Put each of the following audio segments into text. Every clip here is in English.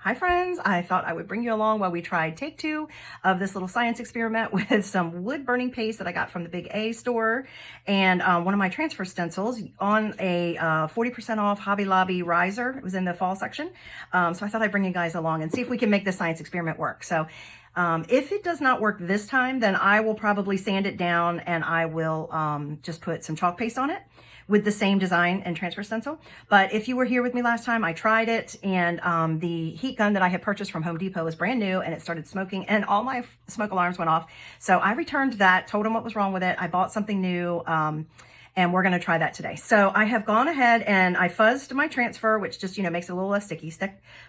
Hi friends, I thought I would bring you along while we tried take 2 of this little science experiment with some wood burning paste that I got from the Big A store and one of my transfer stencils on a 40% off Hobby Lobby riser. It was in the fall section. So I thought I'd bring you guys along and see if we can make this science experiment work. So if it does not work this time, then I will probably sand it down and I will just put some chalk paste on it with the same design and transfer stencil. But if you were here with me last time, I tried it, and the heat gun that I had purchased from Home Depot was brand new, and it started smoking, and all my smoke alarms went off. So I returned that, told them what was wrong with it. I bought something new, and we're gonna try that today. So I have gone ahead and I fuzzed my transfer, which just, makes it a little less sticky.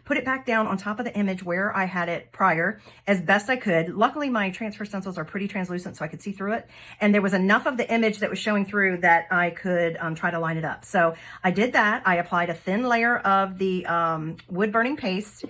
Put it back down on top of the image where I had it prior as best I could. Luckily, my transfer stencils are pretty translucent, so I could see through it. And there was enough of the image that was showing through that I could try to line it up. So I did that. I applied a thin layer of the wood burning paste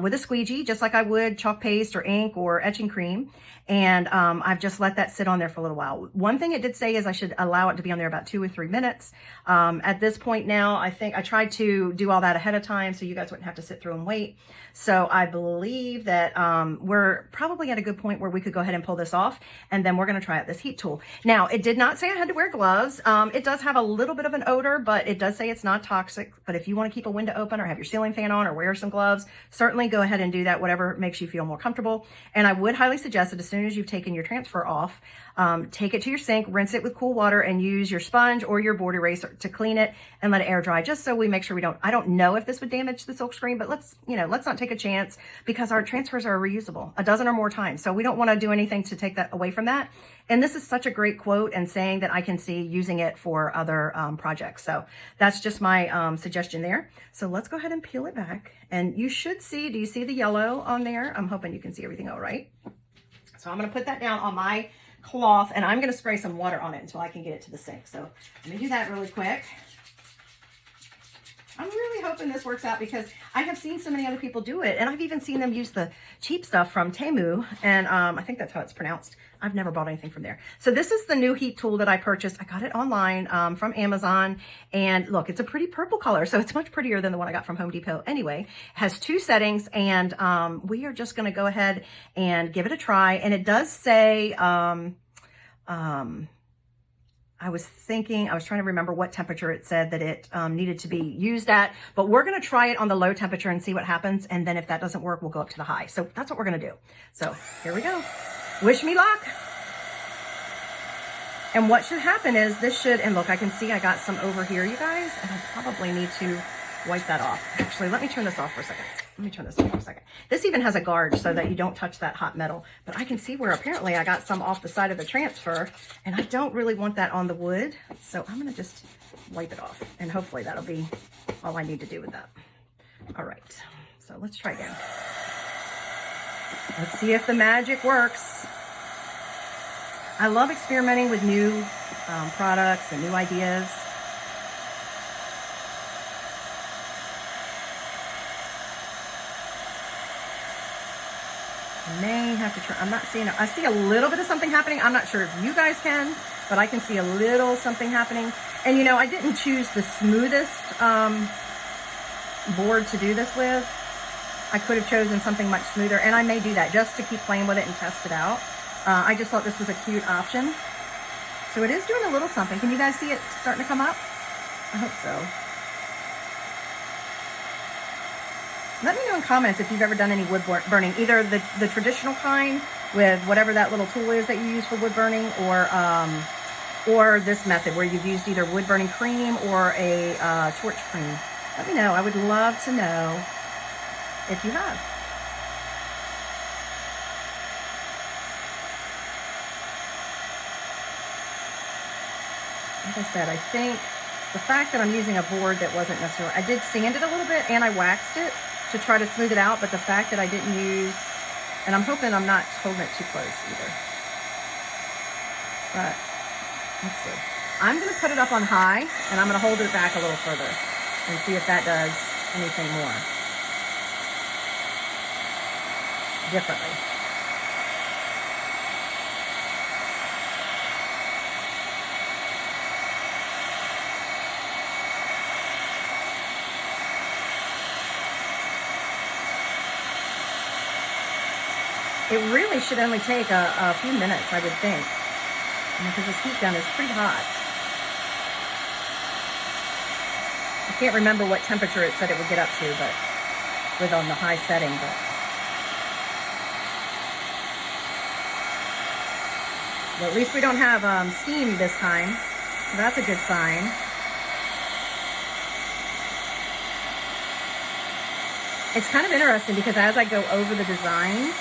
with a squeegee, just like I would chalk paste or ink or etching cream. And I've just let that sit on there for a little while. One thing it did say is I should allow it to be on there about 2 or 3 minutes. At this point now, I think I tried to do all that ahead of time so you guys wouldn't have to sit through and wait. So I believe that we're probably at a good point where we could go ahead and pull this off, and then we're going to try out this heat tool. Now, it did not say I had to wear gloves. It does have a little bit of an odor, but it does say it's not toxic. But if you want to keep a window open or have your ceiling fan on or wear some gloves, certainly go ahead and do that, whatever makes you feel more comfortable. And I would highly suggest that as soon as you've taken your transfer off, take it to your sink, rinse it with cool water, and use your sponge or your board eraser to clean it and let it air dry, just so we make sure I don't know if this would damage the silk screen, but let's not take a chance, because our transfers are reusable a dozen or more times. So we don't want to do anything to take that away from that. And this is such a great quote and saying that I can see using it for other projects. So that's just my suggestion there. So let's go ahead and peel it back. And you should see, do you see the yellow on there? I'm hoping you can see everything all right. So I'm going to put that down on my cloth, and I'm going to spray some water on it until I can get it to the sink. So let me do that really quick. I'm really hoping this works out, because I have seen so many other people do it, and I've even seen them use the cheap stuff from Temu, and I think that's how it's pronounced. I've never bought anything from there. So this is the new heat tool that I purchased. I got it online from Amazon, and look, it's a pretty purple color, so it's much prettier than the one I got from Home Depot. Anyway, it has 2 settings, and we are just going to go ahead and give it a try. And it does say, I was trying to remember what temperature it said that it needed to be used at, but we're going to try it on the low temperature and see what happens. And then if that doesn't work, we'll go up to the high. So that's what we're going to do. So here we go. Wish me luck. And what should happen is and look, I can see I got some over here, you guys, and I probably need to wipe that off. Actually, let me turn this off for a second. This even has a guard so that you don't touch that hot metal. But I can see where apparently I got some off the side of the transfer, and I don't really want that on the wood. So I'm going to just wipe it off, and hopefully that'll be all I need to do with that. All right, so let's try again. Let's see if the magic works. I love experimenting with new products and new ideas. I may have to try. I'm not seeing it. I see a little bit of something happening. I'm not sure if you guys can, but I can see a little something happening. And I didn't choose the smoothest board to do this with. I could have chosen something much smoother, and I may do that just to keep playing with it and test it out. I just thought this was a cute option. So it is doing a little something. Can you guys see it starting to come up? I hope so. Let me know in comments if you've ever done any wood burning, either the traditional kind with whatever that little tool is that you use for wood burning, or this method where you've used either wood burning cream or a torch cream. Let me know. I would love to know if you have. Like I said, I think the fact that I'm using a board that wasn't necessarily, I did sand it a little bit and I waxed it to try to smooth it out, but the fact that I didn't use, and I'm hoping I'm not holding it too close either. But let's see. I'm going to put it up on high, and I'm going to hold it back a little further and see if that does anything more differently. It really should only take a few minutes, I would think, because this heat gun is pretty hot. I can't remember what temperature it said it would get up to, but with on the high setting, but at least we don't have steam this time, so that's a good sign. It's kind of interesting because as I go over the design,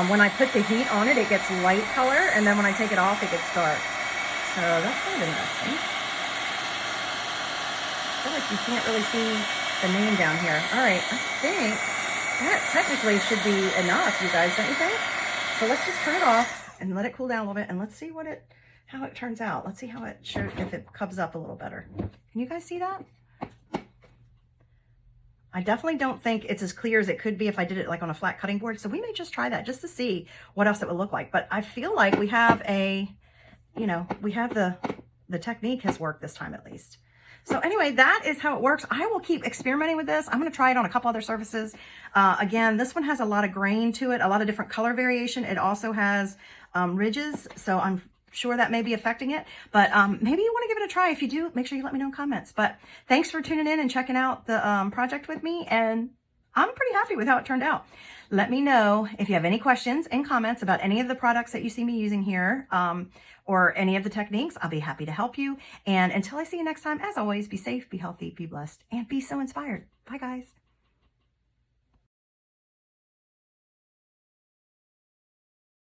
when I put the heat on it, it gets light color, and then when I take it off, it gets dark. So that's kind of interesting. I feel like you can't really see the name down here. All right, I think that technically should be enough, you guys, don't you think? So let's just turn it off and let it cool down a little bit, and let's see how it turns out. Let's see how it shows, if it comes up a little better. Can you guys see that? I definitely don't think it's as clear as it could be if I did it like on a flat cutting board. So we may just try that just to see what else it would look like. But I feel like we have the technique has worked this time at least. So anyway, that is how it works. I will keep experimenting with this. I'm going to try it on a couple other surfaces. Again, this one has a lot of grain to it, a lot of different color variation. It also has ridges. So I'm sure that may be affecting it, but maybe you want to give it a try. If you do, make sure you let me know in comments. But thanks for tuning in and checking out the project with me, and I'm pretty happy with how it turned out. Let me know if you have any questions and comments about any of the products that you see me using here, or any of the techniques. I'll be happy to help you. And until I see you next time, as always, be safe, be healthy, be blessed, and be so inspired. Bye, guys.